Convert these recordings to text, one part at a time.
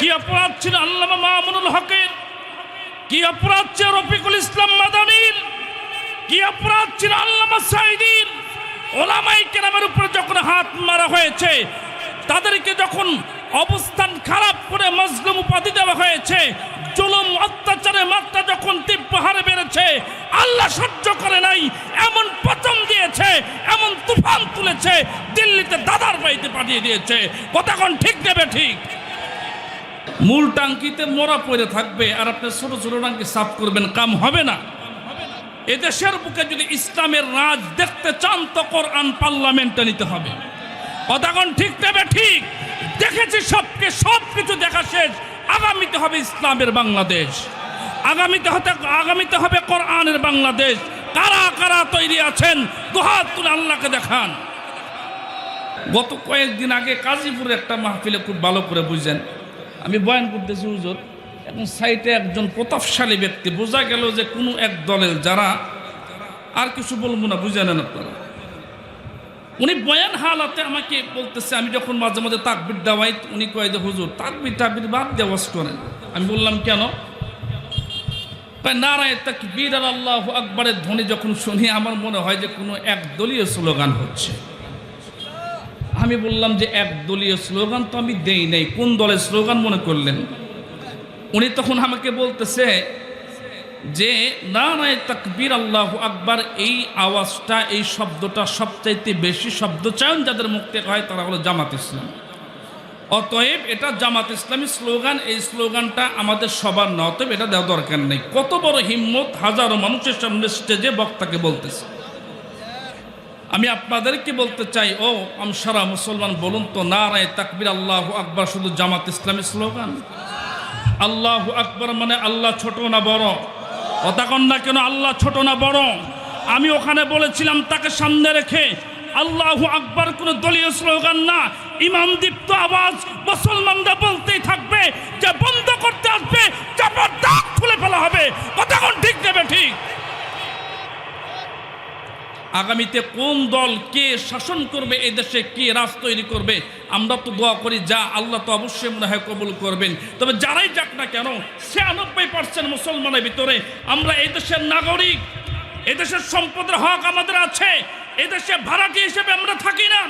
কি অপরাধ ছিল আল্লামা মামুনুল হকের, কি অপরাধ ছিল রফিকুল ইসলাম মাদানীর, কি অপরাধ ছিল আল্লামা সাঈদীর। ওলামায়ে কেরামের উপরে যখন হাত মারা হয়েছে, তাদেরকে যখন অবস্থান খারাপ করে মাজলুম উপাধি দেওয়া হয়েছে, জুলুম অত্যাচারের মাত্রা যখন তীব্র হারে বেড়েছে, আল্লাহ সহ্য করে নাই, এমন পতন দিয়েছে, এমন তুফান তুলেছে, দিল্লিতে দাদার বাড়িতে পাঠিয়ে দিয়েছে। কতক্ষণ ঠিক দেবে ঠিক? মূল টাঙ্কিতে মোড়া পড়ে থাকবে আর আপনি ছোট ছোট টাঙ্কি সাফ করবেন, কাম হবে না। এদেশের বুকে যদি ইসলামের রাজ দেখতে চান তো কোরআন পার্লামেন্টে নিতে হবে। কতক্ষণ ঠিক দেবে ঠিক? দেখেছি সবকিছু দেখা শেষ। আগামীতে হবে ইসলামের বাংলাদেশ, আগামীতে হবে কোরআনের বাংলাদেশ। কারা কারা তৈরি আছেন দুহাত তুলে আল্লাহকে দেখান। গত কয়েকদিন আগে কাজীপুরে একটা মাহফিলে খুব ভালো করে বুঝেন, আমি বয়ান করতেছি হুজুর, এখন সাইটে একজন প্রতাপশালী ব্যক্তি, বোঝা গেল যে কোনো এক দলের যারা, আর কিছু বলবো না, বুঝে নেন আপনারা। উনি বয়ান হালাতে আমাকে বলতেছে, আমি যখন মাঝে মাঝে তাকবির দেওয়াই, উনি কয় যে হুজুর তাকবির টাকবির বাদ দেওয়া করেন। আমি বললাম কেন? নারায়ে তাকবীর আর আল্লাহু আকবারের ধ্বনি যখন শুনি আমার মনে হয় যে কোনো একদলীয় স্লোগান হচ্ছে। আমি বললাম যে একদলীয় স্লোগান তো আমি দেই নাই, কোন দলের স্লোগান মনে করলেন? উনি তখন আমাকে বলতেছে যে নারায়ে তাকবীর আল্লাহু আকবার, এই আওয়াজটা, এই শব্দটা সবচাইতে বেশি শব্দ চায়ন যাদের মুখ থেকে হয় তারা হলো জামাত ইসলাম। অতএব এটা জামাত ইসলামী স্লোগান, এই স্লোগানটা আমাদের সবার না, অতএব এটা দেওয়া দরকার নেই। কত বড় হিম্মত, হাজারো মানুষের সামনে স্টেজে বক্তাকে বলতেছে। আমি আপনাদেরকে বলতে চাই, ও আমসারা মুসলমান, বলুন তো নারায়ে তাকবীর আল্লাহু আকবার শুধু জামাত ইসলামী স্লোগান? আল্লাহু আকবার মানে আল্লাহ ছোট না বড়? কথা কন না কেন? আল্লাহ ছোট না বড়? আমি ওখানে বলেছিলাম তাকে সামনে রেখে আল্লাহু আকবার কোনো দলীয় স্লোগান না, ইমানদীপ্ত আওয়াজ মুসলমানরা বলতেই থাকবে, যে বন্ধ করতে আসবে চাপার দাগ খুলে ফেলা হবে। কতক্ষণ ঠিক দেবে ঠিক? আগামীতে কোন দল কে শাসন করবে, এই দেশে কে রাজ তৈরি করবে, আমরা তো দোয়া করি যা আল্লাহ তো অবশ্যই মনে হয় কবুল করবেন। তবে যারাই যাক না কেন, 96% মুসলমানের ভিতরে আমরা এই দেশের নাগরিক, এই দেশের সম্পদের হক আমাদের আছে। এই দেশে ভাড়াটি হিসেবে আমরা থাকি না।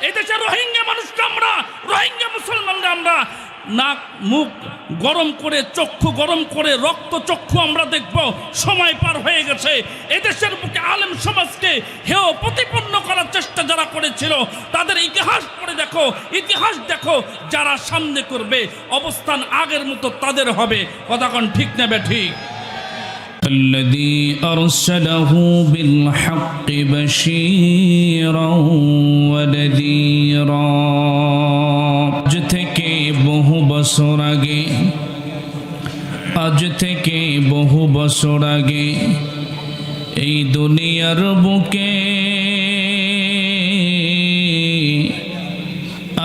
এই দেশে রোহিঙ্গা মানুষরা আমরা, রোহিঙ্গা মুসলমানরা আমরা, নাক মুখ গরম করে, চক্ষু গরম করে, রক্ত চক্ষু আমরা দেখব। সময় পার হয়ে গেছে। এদেশের বুকে আলেম সমাজকে হেয় প্রতিপন্ন করার চেষ্টা যারা করেছিল, তাদের ইতিহাস পড়ে দেখো, ইতিহাস দেখো, যারা সামনে করবে অবস্থান আগের মতো তাদের হবে। কথাক্ষণ ঠিক নেবে ঠিক? الذي أرسله بالحق بشيرا ونذيرا। আজ থেকে বহু বছর আগে এই দুনিয়ার বুকে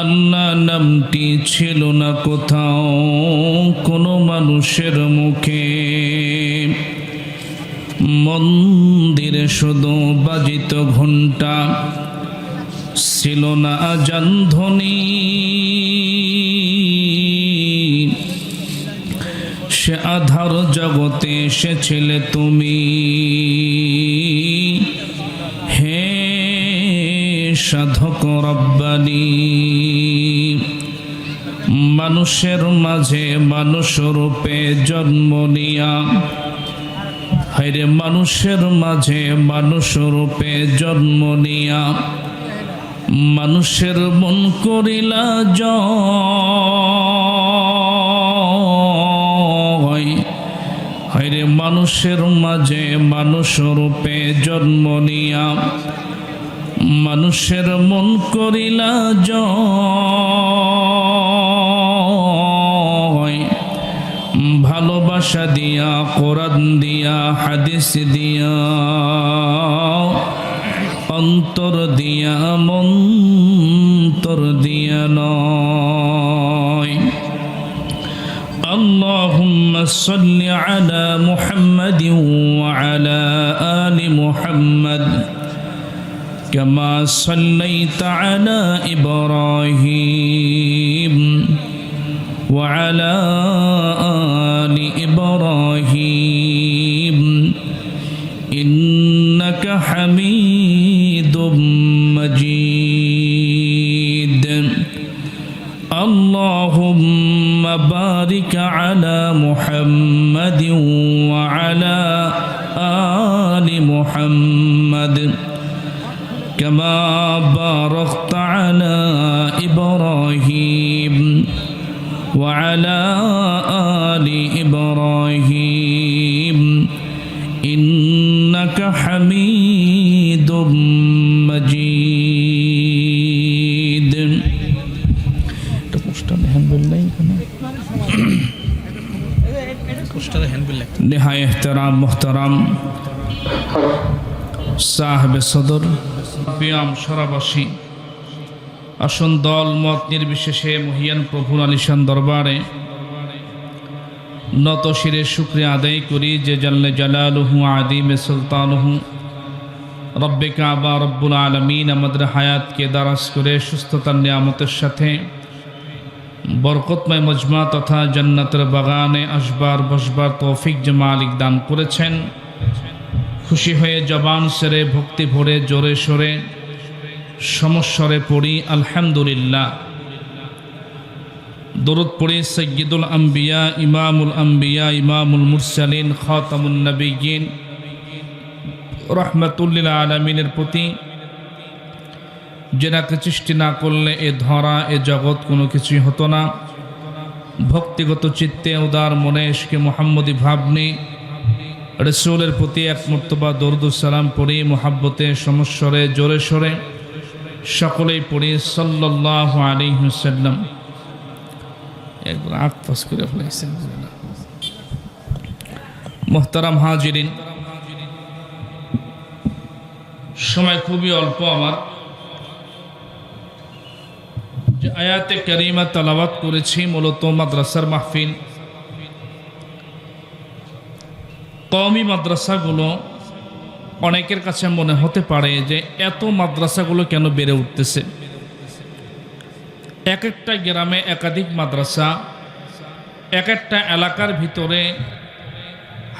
আল্লাহ নামটি ছিল না কোথাও কোনো মানুষের মুখে। মন্দিরে শুধু বাজিত ঘণ্টা, ছিল না আজান ধ্বনি। সে আধার জগতে এসেছিলে তুমি, হে সাধক রব্বানী। মানুষের মাঝে মানুষ রূপে জন্ম নিয়া, হায়রে মানুষের মাঝে মানুষ রূপে জন্ম নিয়া, মানুষের মন করিলা জয়। হায়রে মানুষের মাঝে মানুষ রূপে জন্ম নিয়া, মানুষের মন করিলা জয়। ভালোবাসা দিয়া, কোরআন দিয়া, হাদিস দিয়া, অন্তর দিয়া, মন্তর দিয়া নয়। আল্লাহুম্মা সাল্লি আলা মুহাম্মাদিন ওয়া আলা আলি মুহাম্মাদ কামা সাল্লাইতা আলা ইব্রাহিম وعلى آل إبراهيم إنك حميد مجيد اللهم بارك على محمد وعلى آل محمد كما باركت على إبراهيم وعلى آل إبراهيم إنك حميد مجيد نهاية احترام محترم সাহেব সদর পিয়াম সরাবাসী আসন দল মত নির্বিশেষে মহিয়ান প্রভুর আলিশান দরবারে নত শিরে শুকরিয়া আদায় করি যে জাল্লে জালালুহু আদিমে সুলতানুহু রব্বে কাবা রব্বুল আলমিন আমাদের হায়াতকে দারাজ করে সুস্থতার নিয়ামতের সাথে বরকতময় মজমা তথা জান্নাতের বাগানে আসবার বসবার তৌফিক যে মালিক দান করেছেন। খুশি হয়ে জবান সেরে ভক্তি ভরে জোরে সোরে সমস্বরে পড়ি আলহামদুলিল্লাহ। দরুদ পড়ি সাইয়্যিদুল আম্বিয়া ইমামুল মুরসালিন খাতামুন নবিয়্যিন রাহমাতুল লিল আলামিনের প্রতি, যেনাকে সৃষ্টি না করলে এ ধরা এ জগৎ কোনো কিছুই হতো না। ভক্তিগত চিত্তে উদার মনে ইশকে মুহাম্মদি ভাব নিয়ে রসুলের প্রতি এক মর্তবা দরুদ সালাম পড়ি মুহাব্বতে সমস্বরে জোরে সোরে সকলেই পড়ি সাল্লাল্লাহু আলাইহি ওয়াসাল্লাম। একবার আট পাস করে ফেলেছেন। মুহতারাম হাজিরিন, সময় খুবই অল্প আমার। যে আয়াতে কারিমা তেলাওয়াত করেছি মূলত মাদ্রাসার মাহফিল। কওমি মাদ্রাসাগুলো অনেকের কাছে মনে হতে পারে যে এত মাদ্রাসাগুলো কেন বেড়ে উঠতেছে। এক একটা গ্রামে একাধিক মাদ্রাসা, এক একটা এলাকার ভিতরে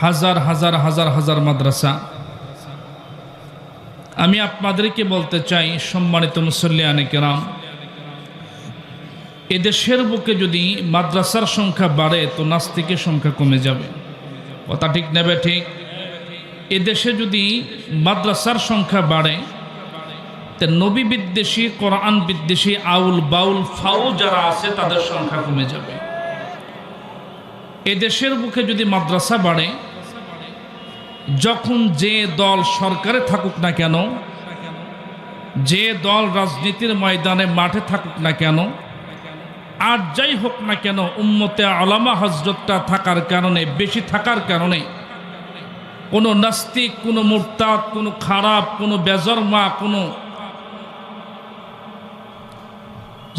হাজার হাজার হাজার হাজার মাদ্রাসা। আমি আপনাদেরকে বলতে চাই সম্মানিত মুসল্লিয়ানে কেরাম, এদেশের বুকে যদি মাদ্রাসার সংখ্যা বাড়ে তো নাস্তিকের সংখ্যা কমে যাবে। কথা ঠিক নেবে ঠিক? এদেশে যদি মাদ্রাসার সংখ্যা বাড়ে তে নবী বিদ্বেষী কোরআন বিদ্বেষী আউল বাউল ফাউ যারা আছে তাদের সংখ্যা কমে যাবে। এদেশের বুকে যদি মাদ্রাসা বাড়ে, যখন যে দল সরকারে থাকুক না কেন, যে দল রাজনীতির ময়দানে মাঠে থাকুক না কেন, আর যাই হোক না কেন, উম্মতে আলামা হজরতটা থাকার কারণে, বেশি থাকার কারণে কোনো নাস্তিক, কোনো মুরতাদ, কোনো খারাপ, কোনো বেজরমা, কোনো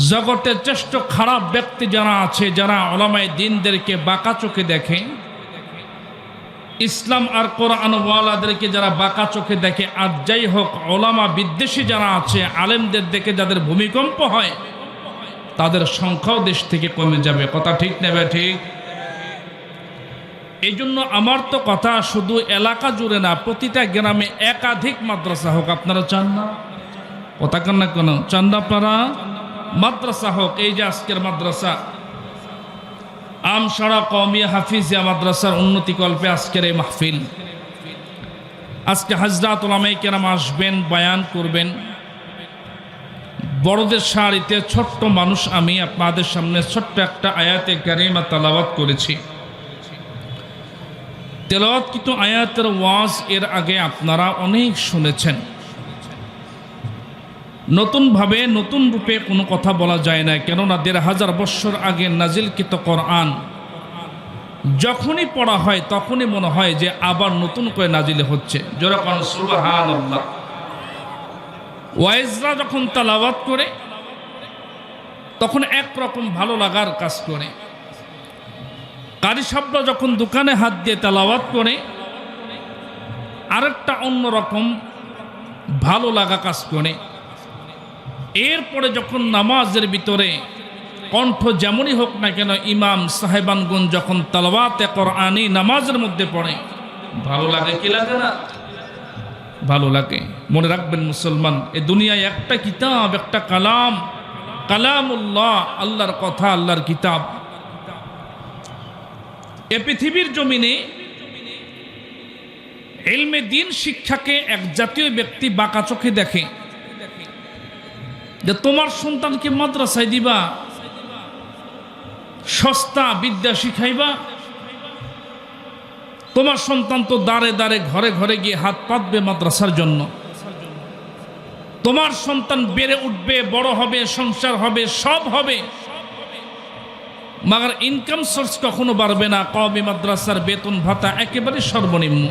জগতের শ্রেষ্ঠ খারাপ ব্যক্তি যারা আছে, যারা ওলামায়ে দ্বীনদেরকে বাঁকা চোখে দেখে, ইসলাম আর কোরআন ওয়ালাদেরকে যারা বাঁকা চোখে দেখে, আর যাই হোক ওলামা বিদ্বেষী যারা আছে, আলেমদের দেখে যাদের ভূমিকম্প হয়, তাদের সংখ্যাও দেশ থেকে কমে যাবে। কথা ঠিক নেবে ঠিক? এই জন্য আমার তো কথা শুধু এলাকা জুড়ে না, প্রতিটা গ্রামে একাধিক মাদ্রাসা হোক। আপনারা চান না? কথা কেন না কেন চান না আপনারা? মাদ্রাসা হোক। এই যে আজকের মাদ্রাসা আমসারা কওমিয়া হাফিজিয়া মাদ্রাসার উন্নতিকল্পে আজকের এই মাহফিল। আজকে হযরত উলামায়ে কেরাম আসবেন, বয়ান করবেন। বড়দের শাড়িতে ছোট্ট মানুষ আমি আপনাদের সামনে ছোট্ট একটা আয়াতে কারিমা তেলাওয়াত করেছি। তেলাওয়াতকৃত আয়াতের ওয়াজ এর আগে আপনারা অনেক শুনেছেন। নতুনভাবে নতুন রূপে কোনো কথা বলা যায় না, কেননা ১৫০০ বৎসর আগে নাজিলকৃত কোরআন যখনই পড়া হয় তখনই মনে হয় যে আবার নতুন করে নাজিল হচ্ছে। জোরে কোন সুবহানাল্লাহ। ওয়াইজরা যখন তেলাওয়াত করে তখন একরকম ভালো লাগার কাজ করে। কারি সাহেবরা যখন দোকানে হাত দিয়ে তেলাওয়াত করে আরেকটা অন্যরকম ভালো লাগা কাজ করে। এরপরে যখন নামাজের ভিতরে কণ্ঠ যেমনই হোক না কেন, ইমাম সাহেবানগণ যখন তালাওয়াতে কোরআনি নামাজের মধ্যে পড়ে, ভালো লাগে কি লাগে না? ভালো লাগে। মনে রাখবেন মুসলমান, এ দুনিয়ায় একটা কিতাব, একটা কালাম, কালামুল্লাহ, আল্লাহর কথা, আল্লাহর কিতাব। এ পৃথিবীর জমিনে ইলমে দ্বীন শিক্ষাকে এক জাতীয় ব্যক্তি বাঁকা চোখে দেখে, যে তোমার সন্তানকে মাদ্রাসায় দিবা, সস্তা বিদ্যা শিখাইবা, তোমার সন্তান তো দাঁড়ে দাঁড়ে ঘরে ঘরে গিয়ে হাত পাতবে মাদ্রাসার জন্য, তোমার সন্তান বেড়ে উঠবে, বড় হবে, সংসার হবে, সব হবে, মাগার ইনকাম সোর্স কখনো বাড়বে না। কওমি মাদ্রাসার বেতন ভাতা একেবারে সর্বনিম্ন।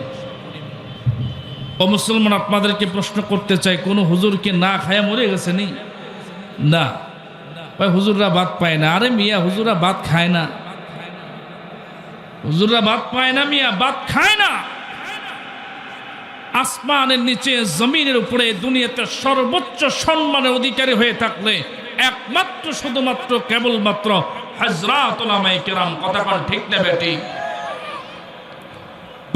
ও মুসলমান, আপনাদেরকে প্রশ্ন করতে চাই, কোন হুজুরকে না খায়া মরে গেছে নি? না, ভাই হুজুররা ভাত পায় না। আরে মিয়া, হুজুররা ভাত খায় না, হুজুররা ভাত পায় না মিয়া, ভাত খায় না। আসমানের নিচে জমিনের উপরে দুনিয়াতে সর্বোচ্চ সম্মানের অধিকারী হয়ে থাকলে একমাত্র শুধুমাত্র কেবলমাত্র হযরত উলামায়ে কেরাম। কথা বল ঠিক না বেটি?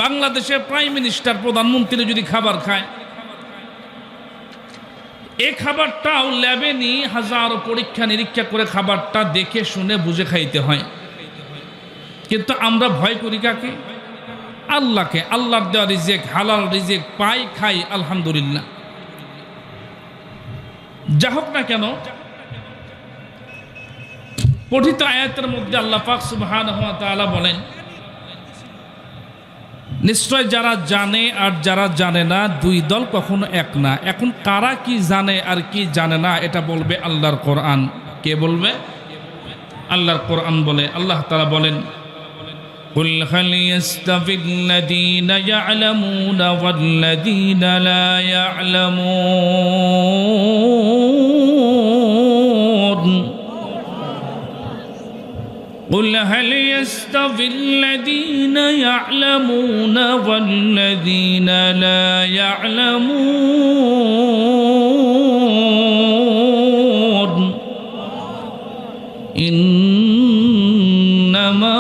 বাংলাদেশের প্রাইম মিনিস্টার, প্রধানমন্ত্রী যদি খাবার খায়, এই খাবারটাও ল্যাবে নিয়ে হাজারো পরীক্ষা নিরীক্ষা করে খাবারটা দেখে শুনে বুঝে খাইতে হয়। কিন্তু আমরা ভয় করি কাকে? আল্লাহকে। আল্লাহর দেওয়া রিজিক, হালাল রিজিক পাই, খাই, আলহামদুলিল্লাহ। যা হোক না কেন, পঠিত আয়াতের মধ্যে আল্লাহ পাক সুবহানাহু ওয়া তাআলা বলেন, নিশ্চয় যারা জানে আর যারা জানে না, দুই দল কখনো এক না। এখন কারা কি জানে আর কি জানে না, এটা বলবে আল্লাহর কোরআন। কে বলবে? আল্লাহর কোরআন বলে। আল্লাহ তাআলা বলেন, قل هل يستوي الذين يعلمون والذين لا يعلمون قل هل يستوي الذين يعلمون والذين لا يعلمون إنما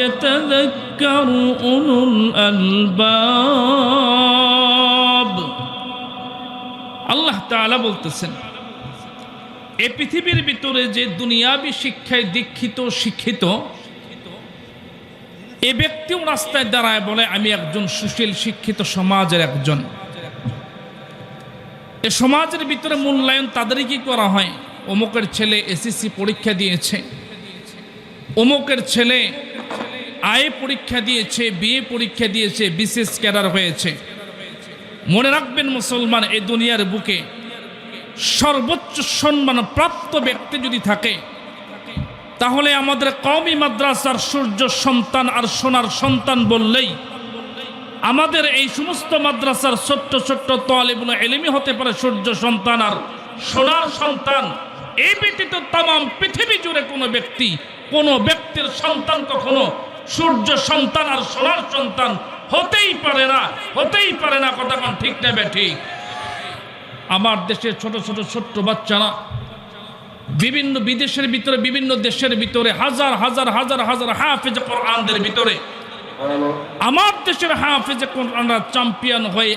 يتذكر أولو الألباب। আল্লাহ তাআলা বলতেছেন, এই পৃথিবীর ভিতরে যে দুনিয়াবি শিক্ষায় দীক্ষিত শিক্ষিত এ ব্যক্তিও রাস্তায় দাঁড়ায় বলে আমি একজন সুশীল শিক্ষিত সমাজের একজন। এ সমাজের ভিতরে মূল্যায়ন তাদেরই কি করা হয়? অমুকের ছেলে এসএসসি পরীক্ষা দিয়েছে, অমুকের ছেলে আইএ পরীক্ষা দিয়েছে, বিএ পরীক্ষা দিয়েছে, বিশেষ ক্যাডার হয়েছে। মনে রাখবেন মুসলমান, এই দুনিয়ার বুকে সর্বোচ্চ সম্মান প্রাপ্ত ব্যক্তি যদি থাকে, তাহলে আমাদের কওমি মাদ্রাসার সূর্য সন্তান আর সোনার সন্তান বললেই আমাদের এই সমস্ত মাদ্রাসার ছোট্ট ছোট্ট তালিবুল ইলমি হতে পারে সূর্য সন্তান আর সোনার সন্তান। এই ব্যতীত তাম পৃথিবী জুড়ে কোনো ব্যক্তির সন্তান কখনো সূর্য সন্তান আর সোনার সন্তান হতেই পারে না, হতেই পারে না। কথা কোন ঠিক না বেঠিক? আমার দেশের ছোট ছোট ছোট্ট বাচ্চারা বিভিন্ন বিদেশের ভিতরে, বিভিন্ন দেশের ভিতরে হাজার হাজার হাজার হাজার হাফেজ কোরআনদের ভিতরে আমার দেশের হাফেজ কোরআনরা চ্যাম্পিয়ন হয়ে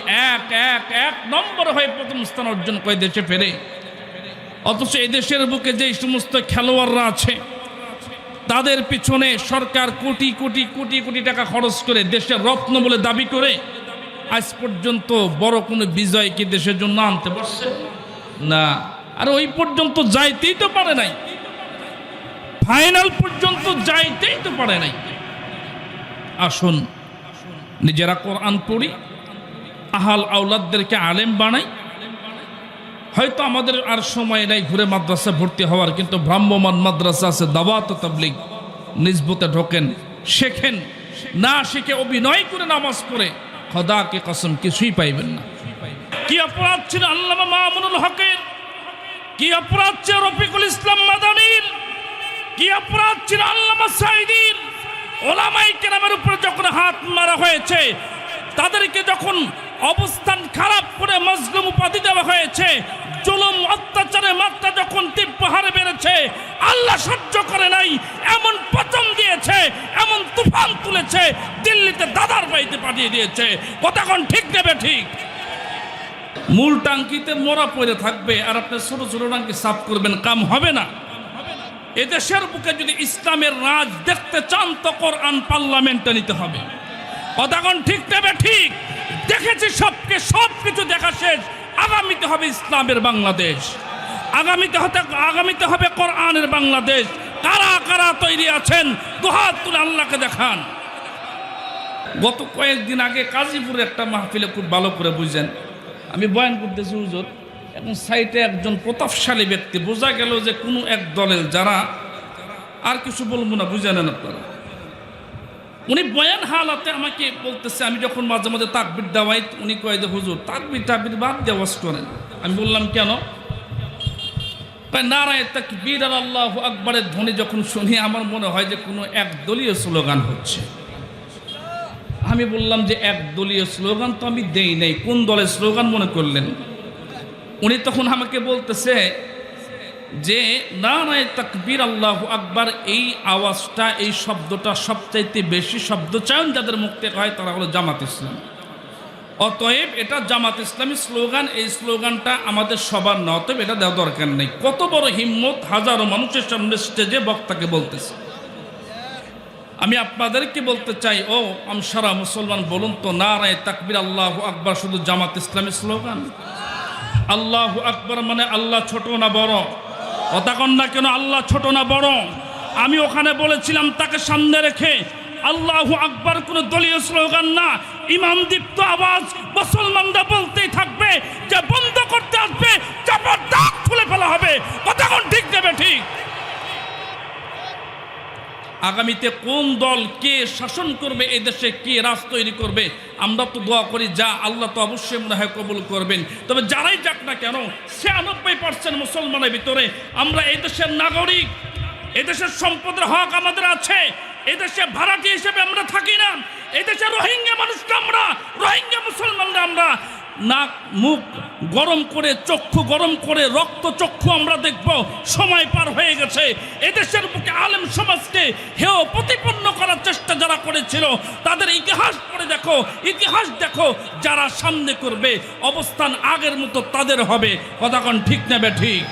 এক নম্বর হয়ে প্রথম স্থান অর্জন করে দেশে ফেরে। অথচ এই দেশের বুকে যে সমস্ত খেলোয়াড়রা আছে, তাদের পিছনে সরকার কোটি কোটি কোটি কোটি টাকা খরচ করে দেশের রত্ন বলে দাবি করে আজ পর্যন্ত বড় কোনো বিজয় কি দেশের জন্য আনতে পারছে না। আর ওই পর্যন্ত যাইতেই তো পারে নাই, ফাইনাল পর্যন্ত যাইতেই তো পারে নাই। আসুন নিজেরা কোরআন পড়ি, আহাল আওলাদদেরকে আলেম বানাই। হয়তো আমাদের আর সময় নাই ঘুরে মাদ্রাসা ভর্তি হওয়ার, কিন্তু ভ্রাম্যমান মাদ্রাসা আছে, দাওয়াত ও তাবলীগ, নিজবতে ঢোকেন, শেখেন। না শিখে অভিনয় করে নামাজ পড়ে খোদাকে কসম কিছুই পাইবেন না। কি অপরাধ ছিল আল্লামা মামুনুল হকের, কি অপরাধ ছিল রফিকুল ইসলাম মাদানীর, কি অপরাধ ছিল আল্লামা সাঈদীর। ওলামায়ে কেরামের উপরে যখন হাত মারা হয়েছে, তাদেরকে যখন অবস্থান খারাপ করে মজলুম উপাধি দেওয়া হয়েছে। জুলুম অত্যাচারের মাত্রা যখন তীব্র হারে বেড়েছে, আল্লাহ সহ্য করে নাই, এমন পতন দিয়েছে, এমন তুফান তুলেছে, দিল্লিতে দাদার বাড়িতে পাঠিয়ে দিয়েছে। কতক্ষণ ঠিক নেবে ঠিক? মূল টাঙ্কিতে মোড়া পড়ে থাকবে আর আপনি ছোট ছোট টাঙ্কি সাফ করবেন, কাম হবে না। এদেশের বুকে যদি ইসলামের রাজ দেখতে চান তো কোরআন পার্লামেন্টে নিতে হবে। কতক্ষণ ঠিক নেবে ঠিক? দেখেছি সবকিছু দেখা শেষ। আগামীতে হবে ইসলামের বাংলাদেশ, আগামীতে হবে কোরআনের বাংলাদেশ। কারা কারা তৈরি আছেন দুহাত তুলে আল্লাহকে দেখান। গত কয়েকদিন আগে কাজীপুরে একটা মাহফিলে খুব ভালো করে বুঝেন, আমি বয়ান করতেছি হুজুর, এখন সাইটে একজন প্রতাপশালী ব্যক্তি, বোঝা গেল যে কোনো এক দলের যারা, আর কিছু বলবো না, বুঝে নেন আপনারা। উনি বয়ান হালাতে আমাকে বলতেছে, আমি যখন মাঝে মাঝে তাকবির দেওয়াই, উনি কয়ে যে হুজুর তাকবির বাদ দেওয়াজ করেন। আমি বললাম কেন? নারায়ে তাকবীর আর আল্লাহু আকবারের ধ্বনি যখন শুনি আমার মনে হয় যে কোনো একদলীয় স্লোগান হচ্ছে। আমি বললাম যে একদলীয় স্লোগান তো আমি দেই নাই, কোন দলের স্লোগান মনে করলেন? উনি তখন আমাকে বলতেছে যে নারায়ে তাকবীর আল্লাহু আকবার, এই আওয়াজটা, এই শব্দটা সবচাইতে বেশি শব্দ চায়ন যাদের মুখ থেকে হয় তারা হলো জামাত ইসলাম। অতএব এটা জামাত ইসলামী স্লোগান, এই স্লোগানটা আমাদের সবার না, অতএব এটা দেওয়া দরকার নেই। কত বড় হিম্মত, হাজারো মানুষের সামনে স্টেজে বক্তাকে বলতেছে। আমি আপনাদেরকে বলতে চাই, ও আমসারা মুসলমান, বলুন তো নারায়ে তাকবীর আল্লাহু আকবার শুধু জামাত ইসলামী স্লোগান? আল্লাহু আকবার মানে আল্লাহ ছোট না বড়? অতক্ষণ না কেন আল্লাহ ছোট না বড়? আমি ওখানে বলেছিলাম তাকে সামনে রেখে আল্লাহু আকবার কোনো দলীয় স্লোগান না, ইমাম দীপ্ত আওয়াজ মুসলমানরা বলতেই থাকবে, যে বন্ধ করতে আসবে চাপার দাগ খুলে ফেলা হবে। কতক্ষণ ঠিক নেবে ঠিক? আগামীতে কোন দল কে শাসন করবে, এই দেশে কে রাজ তৈরি করবে, আমরা তো দোয়া করি যা আল্লাহ তো অবশ্যই মনে হয় কবুল করবেন। তবে যারাই যাক না কেন, 96% মুসলমানের ভিতরে আমরা এই দেশের নাগরিক, এই দেশের সম্পদের হক আমাদের আছে। এই দেশে ভাড়াটি হিসেবে আমরা থাকি না। এই দেশে রোহিঙ্গা মানুষরা, আমরা রোহিঙ্গা মুসলমানরা, আমরা নাক মুখ গরম করে, চক্ষু গরম করে, রক্ত চক্ষু আমরা দেখব। সময় পার হয়ে গেছে। এদেশের বুকে আলেম সমাজকে হেয় প্রতিপন্ন করার চেষ্টা যারা করেছিল, তাদের ইতিহাস পড়ে দেখো, ইতিহাস দেখো, যারা সামনে করবে অবস্থান আগের মতো তাদের হবে। কতক্ষণ ঠিক নেবে ঠিক?